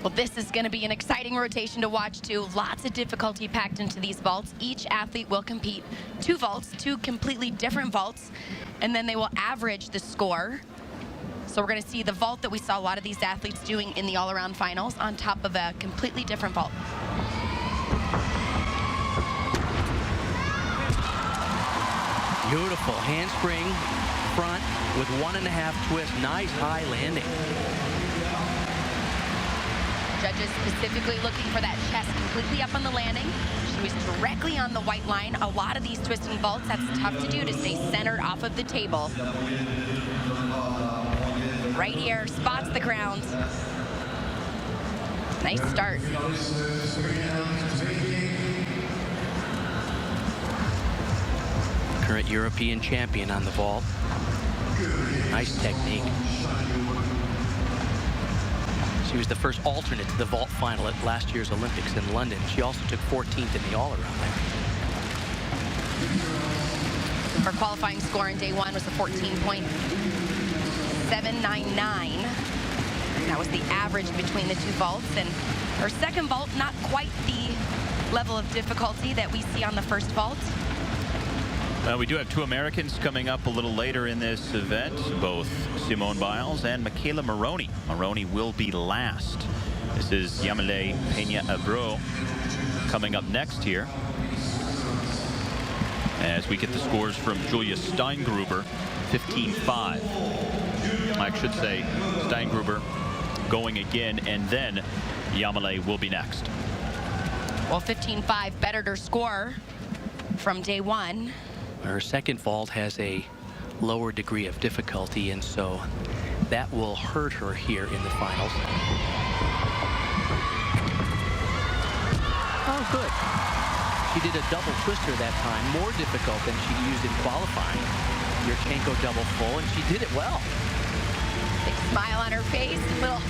Well, this is going to be an exciting rotation to watch, too. Lots of difficulty packed into these vaults. Each athlete will compete 2 vaults, 2 completely different vaults, and then they will average the score. So we're going to see the vault that we saw a lot of these athletes doing in the all-around finals on top of a completely different vault. Beautiful handspring front with 1.5 twist. Nice high landing. Judges specifically looking for that chest completely up on the landing. She was directly on the white line. A lot of these twisting vaults, that's tough to do, to stay centered off of the table. Right here, spots the ground. Nice start. Current European champion on the vault. Nice technique. She was the first alternate to the vault final at last year's Olympics in London. She also took 14th in the all-around there. Her qualifying score on day 1 was a 14.799. That was the average between the 2 vaults. And her second vault, not quite the level of difficulty that we see on the first vault. We do have 2 Americans coming up a little later in this event, both Simone Biles and Michaela Maroney. Maroney will be last. This is Yamile Peña-Abreu coming up next here, as we get the scores from Julia Steingruber, 15.5. I should say Steingruber going again, and then Yamile will be next. Well, 15.5 bettered her score from day 1. Her second vault has a lower degree of difficulty, and so that will hurt her here in the finals. Oh, good. She did a double twister that time, more difficult than she used in qualifying. Yurchenko double full, and she did it well. Big smile on her face, little...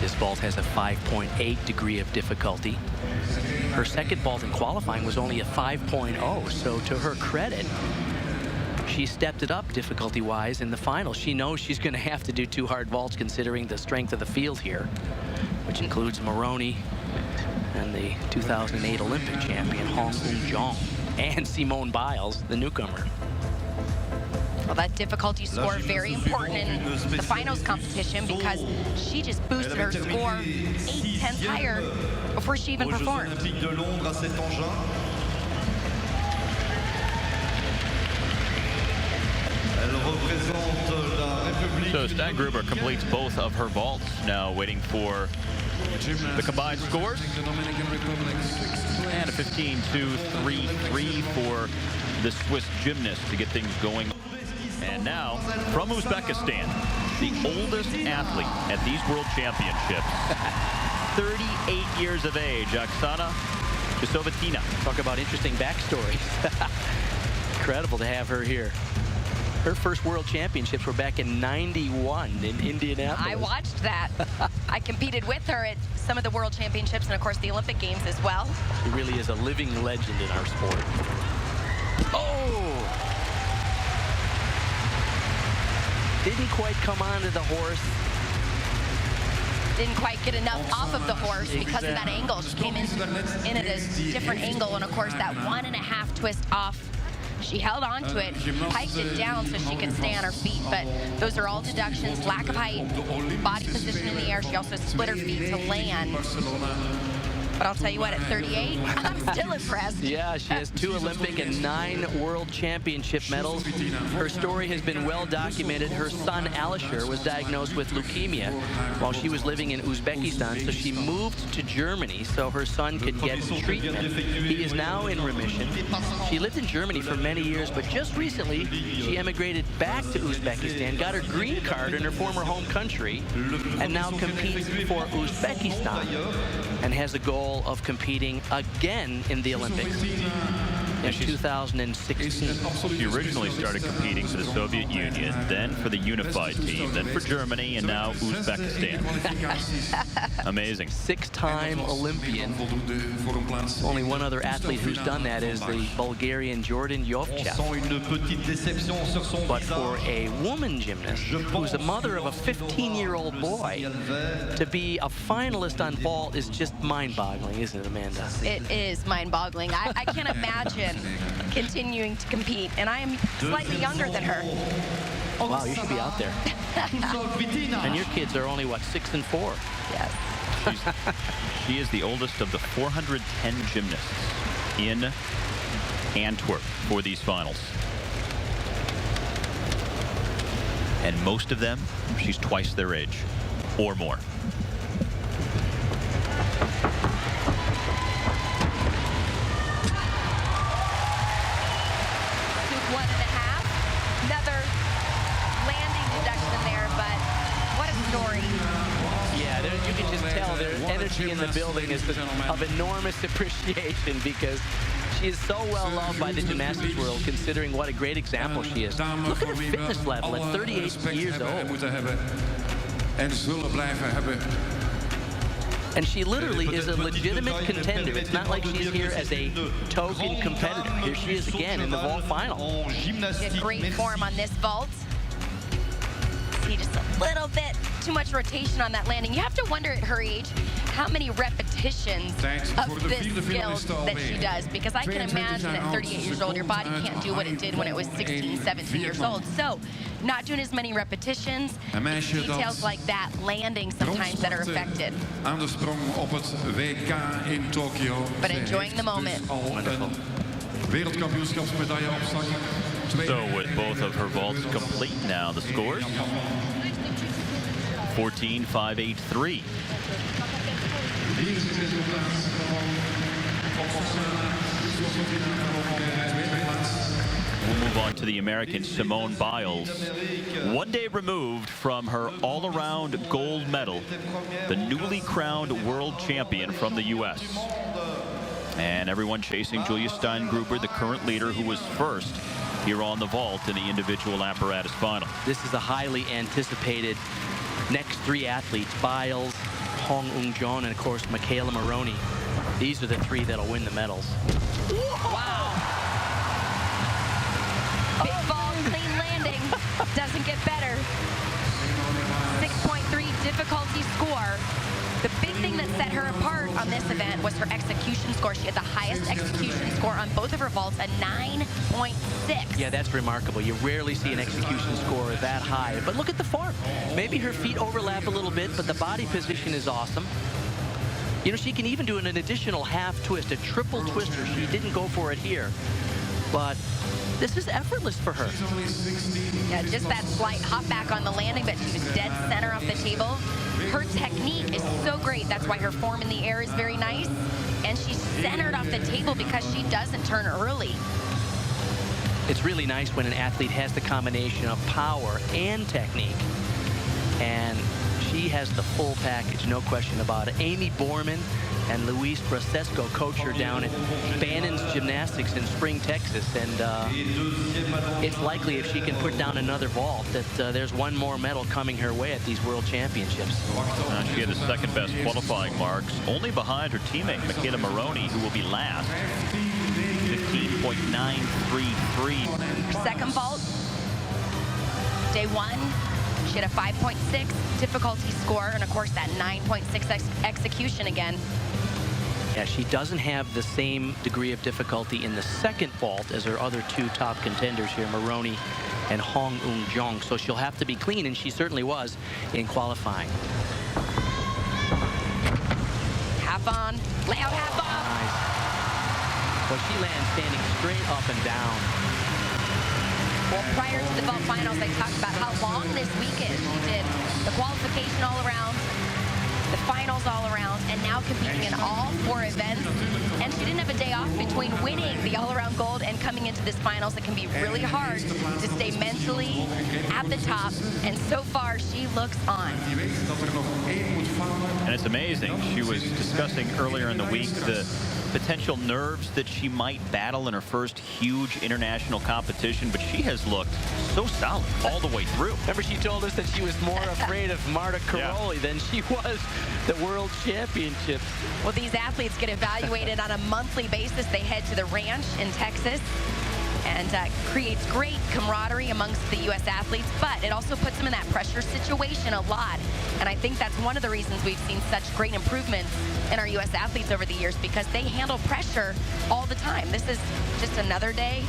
This vault has a 5.8 degree of difficulty. Her second vault in qualifying was only a 5.0, so to her credit, she stepped it up difficulty-wise in the final. She knows she's going to have to do 2 hard vaults considering the strength of the field here, which includes Maroney and the 2008 Olympic champion Un-jong and Simone Biles, the newcomer. Well, that difficulty score very important in the finals competition because she just boosted her score 0.8 higher before she even performed. So Steingruber completes both of her vaults, now waiting for the combined scores. And a 15.233 for the Swiss gymnast to get things going. And now, from Uzbekistan, the oldest athlete at these World Championships, 38 years of age, Oksana Chusovitina. Talk about interesting backstories. Incredible to have her here. Her first World Championships were back in '91 in Indianapolis. I watched that. I competed with her at some of the World Championships and, of course, the Olympic Games as well. She really is a living legend in our sport. Oh! Didn't quite come onto the horse. Didn't quite get enough off of the horse because of that angle. She came in at a different angle, and of course that 1.5 twist off. She held on to it, piked it down so she could stay on her feet, but those are all deductions. Lack of height, body position in the air. She also split her feet to land. But I'll tell you what, at 38, I'm still impressed. Yeah, she has 2 Olympic and 9 World Championship medals. Her story has been well documented. Her son, Alisher, was diagnosed with leukemia while she was living in Uzbekistan, so she moved to Germany so her son could get treatment. He is now in remission. She lived in Germany for many years, but just recently, she emigrated back to Uzbekistan, got her green card in her former home country, and now competes for Uzbekistan and has a goal of competing again in the Olympics. in 2016. She originally started competing for the Soviet Union, then for the unified team, then for Germany, and now Uzbekistan. Amazing. 6-time Olympian. Only one other athlete who's done that is the Bulgarian Jordan Yovchev. But for a woman gymnast who's the mother of a 15-year-old boy, to be a finalist on vault is just mind-boggling, isn't it, Amanda? It is mind-boggling. I can't imagine continuing to compete, and I am slightly younger than her. Wow, you should be out there. And your kids are only, what, 6 and 4? Yes. She is the oldest of the 410 gymnasts in Antwerp for these finals. And most of them, she's twice their age or more. You can just tell their energy in the building is of enormous appreciation because she is so well loved by the gymnastics world, considering what a great example she is. Look at her fitness level at 38 years old. And she literally is a legitimate contender. It's not like she's here as a token competitor. Here she is again in the vault final. Get great form on this vault. See just a little bit too much rotation on that landing. You have to wonder at her age how many repetitions of this skill that she does, because I can imagine at 38 years old your body can't do what it did when it was 16, 17 years old. So not doing as many repetitions, details like that, landing sometimes that are affected. But enjoying the moment. Wonderful. So with both of her vaults complete now, the scores 14-5-8-3. We'll move on to the American Simone Biles. 1 day removed from her all-around gold medal, the newly crowned world champion from the U.S. And everyone chasing Julia Steingruber, the current leader, who was first here on the vault in the individual apparatus final. This is a highly anticipated next 3 athletes, Biles, Un-jong, and of course Michaela Maroney. These are the 3 that'll win the medals. Wow. Big ball, clean landing. Doesn't get better. 6.3 difficulty score. The big thing that set her apart on this event was her execution score. She had the highest execution score on both of her vaults, a 9.6. Yeah, that's remarkable. You rarely see an execution score that high. But look at the form. Maybe her feet overlap a little bit, but the body position is awesome. You know, she can even do an additional half twist, a triple twister. She didn't go for it here. But this is effortless for her. Yeah, just that slight hop back on the landing, but she was dead center off the table. Her technique is so great. That's why her form in the air is very nice. And she's centered off the table because she doesn't turn early. It's really nice when an athlete has the combination of power and technique. And she has the full package, no question about it. Amy Borman and Luis Brasesco coach her down at Bannon's Gymnastics in Spring, Texas. And it's likely if she can put down another vault that there's one more medal coming her way at these World Championships. She had the second best qualifying marks, only behind her teammate, Michaela Maroney, who will be last. 15.933. Second vault, day 1. She had a 5.6 difficulty score, and of course that 9.6 execution again. Yeah, she doesn't have the same degree of difficulty in the second vault as her other 2 top contenders here, Maroney and Un-jong. So she'll have to be clean, and she certainly was in qualifying. Half on, lay out half off. Nice. Well, she lands standing straight up and down. Well, prior to the vault finals, they talked about how long this week is. She did the qualification all around, the finals all around, and now competing in all 4 events. And she didn't have a day off between winning the all-around gold and coming into this finals. It can be really hard to stay mentally at the top, and so far she looks on. And it's amazing. She was discussing earlier in the week the potential nerves that she might battle in her first huge international competition, but she has looked so solid all the way through. Remember, she told us that she was more afraid of Marta Karolyi than she was the World Championships. Well, these athletes get evaluated on a monthly basis. They head to the ranch in Texas, and creates great camaraderie amongst the U.S. athletes, but it also puts them in that pressure situation a lot. And I think that's one of the reasons we've seen such great improvements in our U.S. athletes over the years, because they handle pressure all the time. This is just another day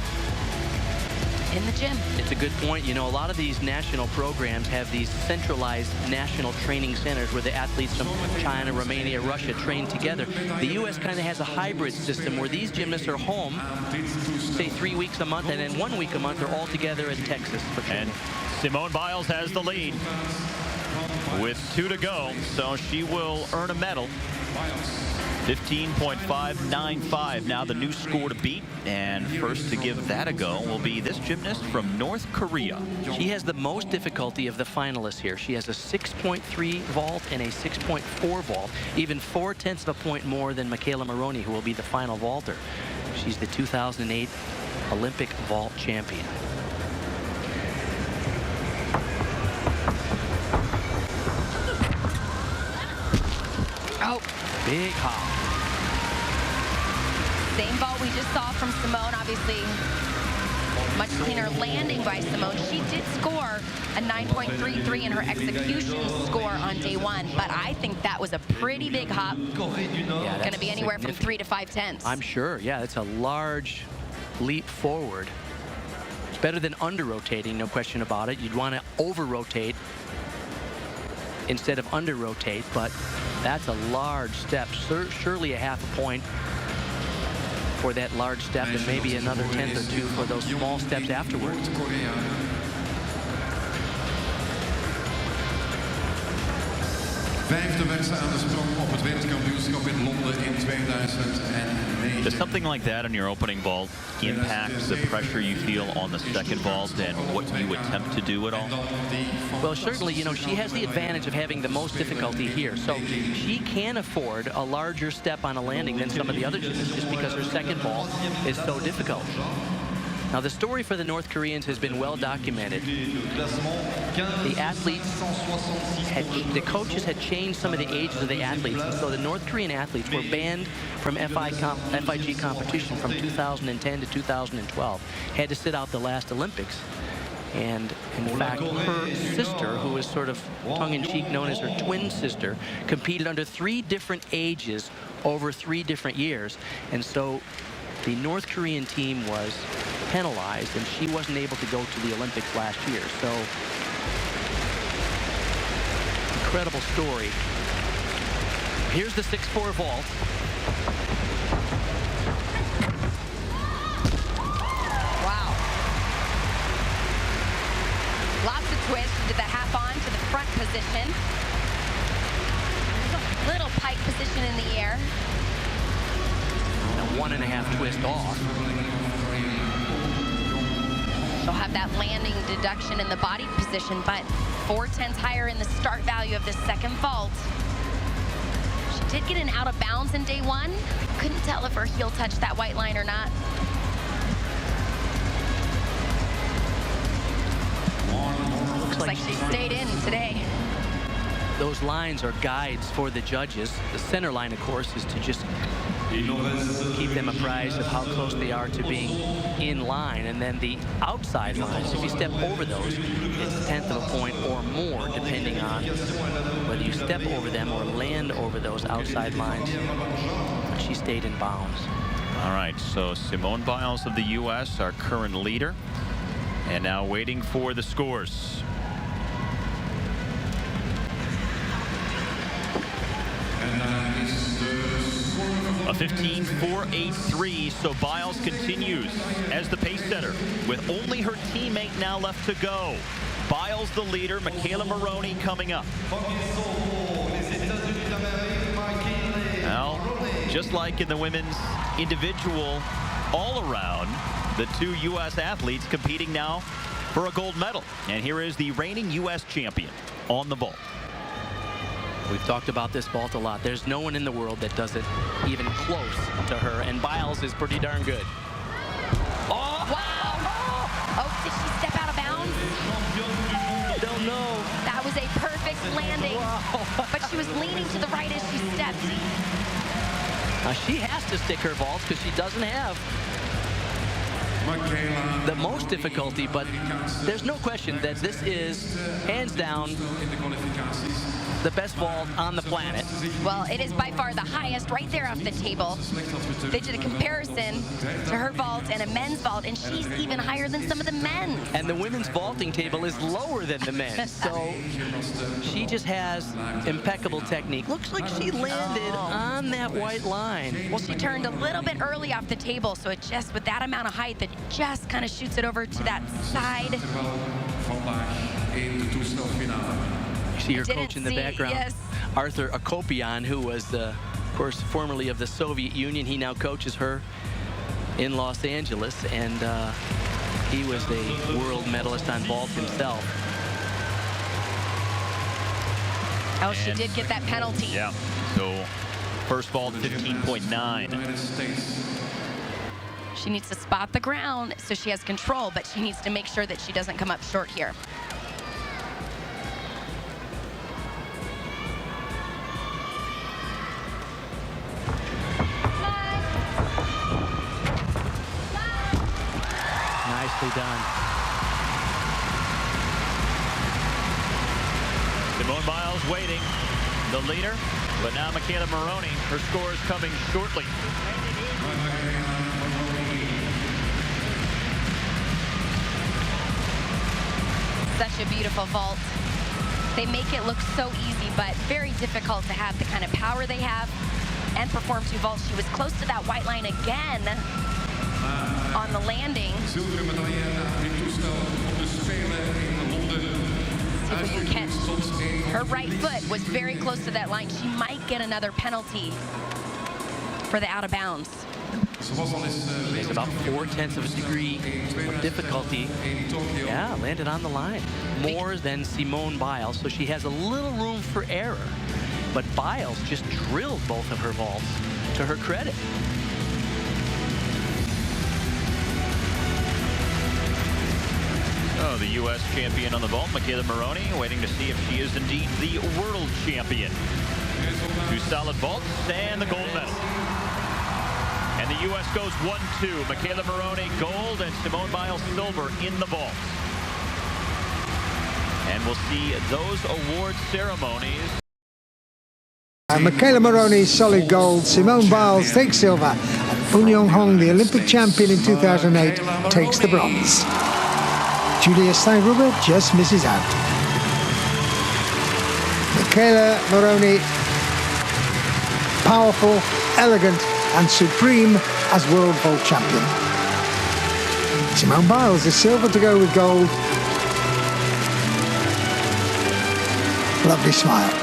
in the gym. It's a good point. You know, a lot of these national programs have these centralized national training centers where the athletes from China, Romania, Russia train together. The U.S. kind of has a hybrid system where these gymnasts are home, say 3 weeks a month, and then 1 week a month they're all together in Texas. And Simone Biles has the lead with 2 to go, so she will earn a medal. 15.595 now the new score to beat, and first to give that a go will be this gymnast from North Korea. She has the most difficulty of the finalists here. She has a 6.3 vault and a 6.4 vault, even 0.4 of a point more than Michaela Maroney, who will be the final vaulter. She's the 2008 Olympic vault champion. Oh, big hop. Same vault we just saw from Simone, obviously much cleaner landing by Simone. She did score a 9.33 in her execution score on day 1, but I think that was a pretty big hop. Yeah, going to be anywhere from 3 to 5 tenths. I'm sure. Yeah, it's a large leap forward. It's better than under-rotating, no question about it. You'd want to over-rotate instead of under-rotate, but that's a large step. Surely a half a point for that large step, and maybe another 1/10 or 2 for those small steps afterwards. Vijfde wedstrijd aan de sprong op het wereldkampioenschap in Londen in 2009. Does something like that on your opening vault impact the pressure you feel on the second vault and what you attempt to do at all? Well, certainly, you know, she has the advantage of having the most difficulty here. So she can afford a larger step on a landing than some of the other gymnasts just because her second vault is so difficult. Now, the story for the North Koreans has been well documented. The athletes, the coaches had changed some of the ages of the athletes. So the North Korean athletes were banned from FIG competition from 2010 to 2012. Had to sit out the last Olympics. And in fact, her sister, who is sort of tongue-in-cheek known as her twin sister, competed under 3 different ages over 3 different years. And so the North Korean team was penalized, and she wasn't able to go to the Olympics last year. So, incredible story. Here's the 6.4 vault. Wow. Lots of twists. She did the half on to the front position. There's a little pike position in the air. A 1.5 twist off. She'll have that landing deduction in the body position, but 0.4 higher in the start value of this second vault. She did get an out of bounds in day 1. Couldn't tell if her heel touched that white line or not. Looks like she stayed in today. Those lines are guides for the judges. The center line, of course, is to just keep them apprised of how close they are to being in line. And then the outside lines, if you step over those, it's 1/10 of a point or more, depending on whether you step over them or land over those outside lines. But she stayed in bounds. All right, so Simone Biles of the U.S., our current leader, and now waiting for the scores. A 15.483, so Biles continues as the pace setter with only her teammate now left to go. Biles the leader, Michaela Maroney coming up. Now, just like in the women's individual all-around, the 2 U.S. athletes competing now for a gold medal. And here is the reigning U.S. champion on the vault. We've talked about this vault a lot. There's no one in the world that does it even close to her, and Biles is pretty darn good. Oh! Wow! Oh, did she step out of bounds? I don't know. That was a perfect landing, Wow. but she was leaning to the right as she stepped. She has to stick her vaults because she doesn't have the most difficulty, but there's no question that this is, hands down, the best vault on the planet. Well, it is by far the highest right there off the table. They did a comparison to her vault and a men's vault, and she's even higher than some of the men's. And the women's vaulting table is lower than the men's, so she just has impeccable technique. Looks like she landed on that white line. Well, she turned a little bit early off the table, so it just, with that amount of height, that just kind of shoots it over to that side. You see her coach in the background, yes. Arthur Akopian, who was, of course, formerly of the Soviet Union. He now coaches her in Los Angeles, and he was a world medalist on vault himself. Oh, she did get that penalty. Yeah, so first vault 15.9. She needs to spot the ground so she has control, but she needs to make sure that she doesn't come up short here. Nicely done. Simone Biles waiting, the leader, but now Michaela Maroney, her score is coming shortly. Such a beautiful vault. They make it look so easy, but very difficult to have the kind of power they have and perform two vaults. She was close to that white line again on the landing. See if we can catch. Her right foot was very close to that line. She might get another penalty for the out of bounds. It's about 0.4 of a degree of difficulty. Yeah, landed on the line. More than Simone Biles, so she has a little room for error. But Biles just drilled both of her vaults, to her credit. Oh, the U.S. champion on the vault, Michaela Maroney, waiting to see if she is indeed the world champion. Two solid vaults and the gold medal. And the U.S. goes 1-2. Michaela Maroney gold and Simone Biles silver in the vault. And we'll see those award ceremonies. Michaela Maroney, solid gold. Simone Biles takes silver. And Un-jong, the Olympic champion in 2008, takes the bronze. Julia Steingruber just misses out. Michaela Maroney, powerful, elegant, and supreme as world vault champion. Simone Biles is silver to go with gold. Lovely smile.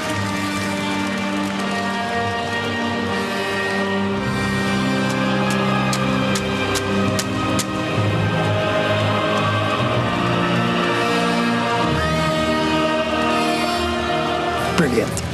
Brilliant.